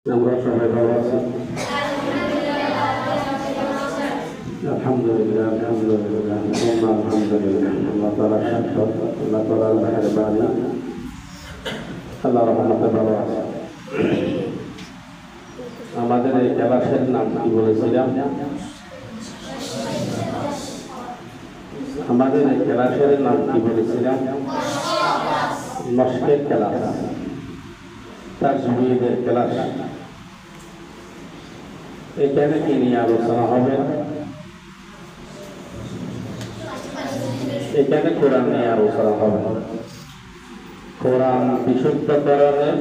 আমরা সবাই ভালো আছি। আলহামদুলিল্লাহ আলহামদুলিল্লাহ আলহামদুলিল্লাহ। আল্লাহ তাআলা শাকর, আল্লাহ তাআলার মেহেরবানি, আল্লাহর রহমতে ভালো আছে। আমাদের এই ক্লাসের নাম কি বলেছিলাম? আমাদের এই ক্লাসের নাম কি বলেছিলাম? মশকের ক্লাস, তাজবীদের ক্লাস। এখানে কি নিয়ে আলোচনা হবে? এখানে কোরআন নিয়ে আলোচনা হবে। কোরআন বিশুদ্ধকরণের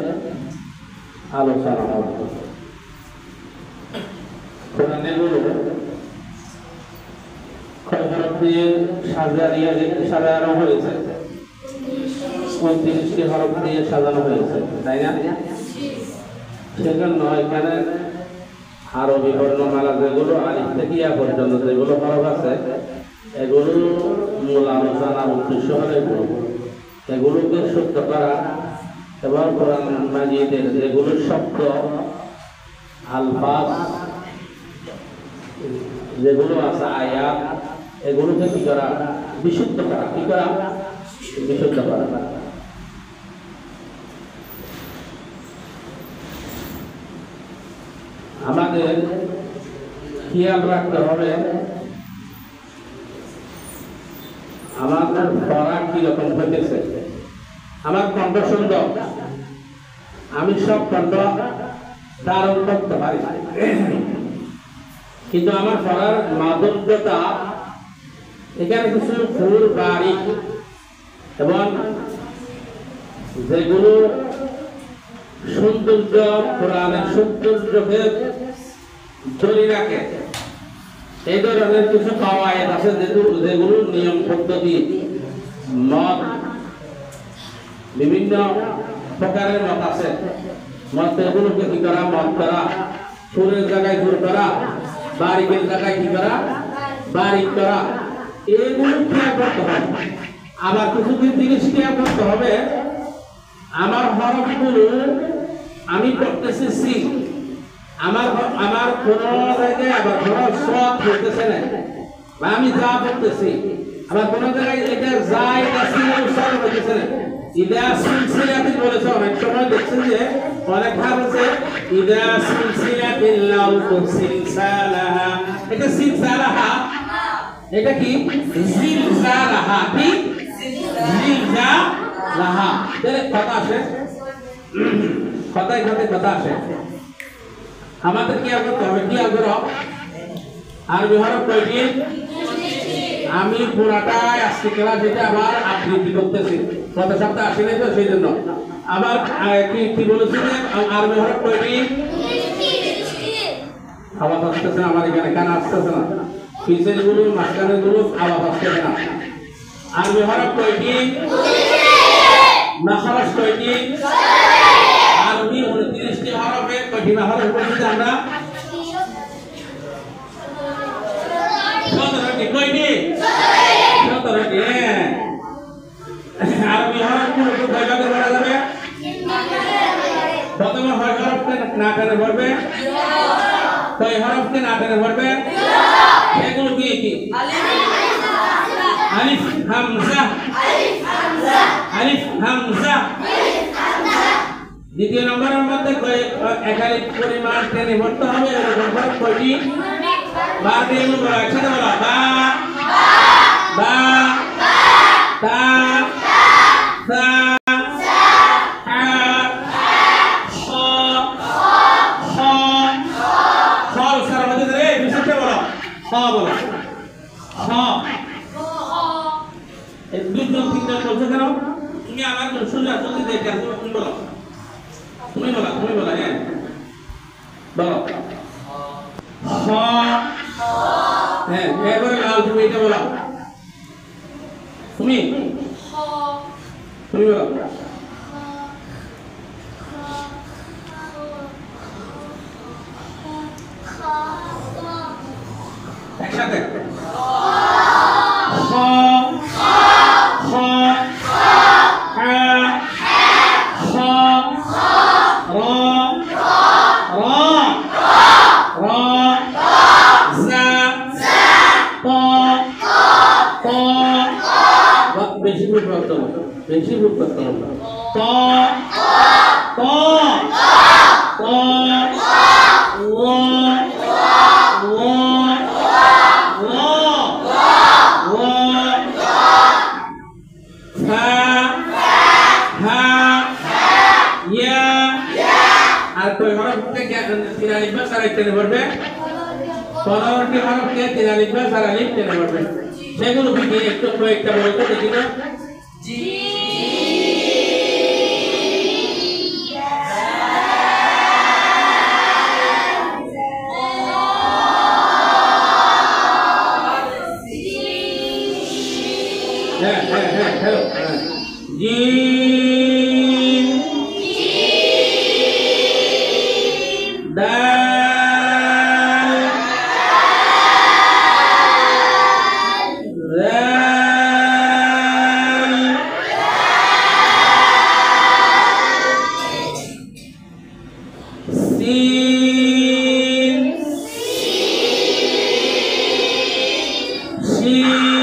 আলোচনা হবে। কোরআনেগুলো কয় হরফ দিয়ে সাজানো হয়েছে? 29টি হরফ দিয়ে সাজানো হয়েছে, তাই না? সেজন্য এখানে আরবি বর্ণমালা যেগুলো আলিফ থেকে ইয়া পর্যন্ত যেগুলো হরফ আছে, এগুলো মূল আলোচনার উদ্দেশ্য হলো এগুলোকে শুদ্ধ করা এবং কোরআন মাজিদের যেগুলো শব্দ আলফাজ যেগুলো আছে আয়াত, এগুলোকে কি করা? বিশুদ্ধ করা। কি করা? বিশুদ্ধ করা। আমাদের খেয়াল রাখতে হবে আমাদের পড়া কিরকম হইতেছে। আমার কণ্ঠ সুন্দর, আমি সব কণ্ঠ ধারণ করতে পারি, কিন্তু আমার পড়ার মাধুর্যতা এখানে কিছু ফুল বাড়ি এবং যেগুলো সৌন্দর্য, কোরআনের সৌন্দর্যকে ধরে রাখে, এই ধরনের কিছু কাওয়ায়েদ আছে যেগুলো নিয়ম পদ্ধতি, মত, বিভিন্ন প্রকারের মত আছে। মত এগুলোকে কি করা? মত করা, সুরের জায়গায় সুর করা, বারিকের জায়গায় কি করা? বারিক করা। এগুলো খেয়াল করতে হবে। আবার কিছু জিনিস খেয়াল করতে হবে, আমার হরফগুলো আমি করতেছি সি, আমার কোন জায়গায় আবার কোন সৎ হইতেছে না, বা আমি যা করতেছি আবার কোন জায়গায় এটা যা এটা সিলের উচ্চারণ হইতেছে না। ইদা সিলসিলাতিন বলেছে, অনেক সময় দেখছেন যে অনেক ভাব আছে ইদা সিলসিলাতিন লাউ সিলসালাহা, এটা সিলসালাহা, এটা কি? জিলজালাহা। কি? জিলজালাহা। তাহলে কথা আসে, কথায় কথায় কথা আসে। আমাদের কি করতে হবে? কি করো? আরবি হরফ কয়টি? আমি পুরাটাই আজকে ক্লাস এটা আবার আবৃত্তি করতেছি, গত সপ্তাহে আসি নাই তো সেই জন্য। আবার কি বলেছি যে আরবি হরফ কয়টি? আওয়াজ আসতেছে না আমার এখানে, কেন আসতেছে না? পিছের গুলো মাঝখানের গুলো আওয়াজ আসতেছে না। আরবি হরফ কয়টি? মাখরাজ কয়টি? আরবি 29টি হরফে কয়টি মাখরাজ পড়েছি আমরা? 17টি। কয়টি? 17টি। আরবি হরফগুলো কয় ভাগে পড়া যাবে? প্রথমে হরফকে না টেনে পড়বে, কয় হরফকে না টেনে পড়বে? এগুলো কি কি? আলিফ হামজা, আলিফ হামজা। দ্বিতীয় নম্বরের মধ্যে একাধিক পরিমাণ টেনে পড়তে হবে। এরকম হরফ কয়টি? 12টি। এগুলো একসাথে বলো। বা, বা, তা, সা, হা, শ, খ, খ উচ্চারণ হচ্ছে রে, বিশেষে বলো। খ বলো। খ। এই দুজন তিনজন বলছো কেন? তুমি আমার সোজা জলদি দেখে আসো। তুমি বলো, তুমি বলো। হ্যাঁ বলো। খ। হ্যাঁ, এবারে লাল, তুমি এটা বলো। তুমি বলো। একসাথে। খ, খ, হা, খ, র, বেশি ভুল করতে হবে ত ত ত ও ও ও ও ফা হা ইয়া আর কই হরফকে তিন আলিফ বা সারা টেনে পড়বে পরবর্তী হরফকে তিন আলিফ বা সারা আলিফ টেনে পড়বে সেগুলো কি একটু কয়েকটা বলতে দেখি না hello. Jim. Dal. Zal. Sin. Shin.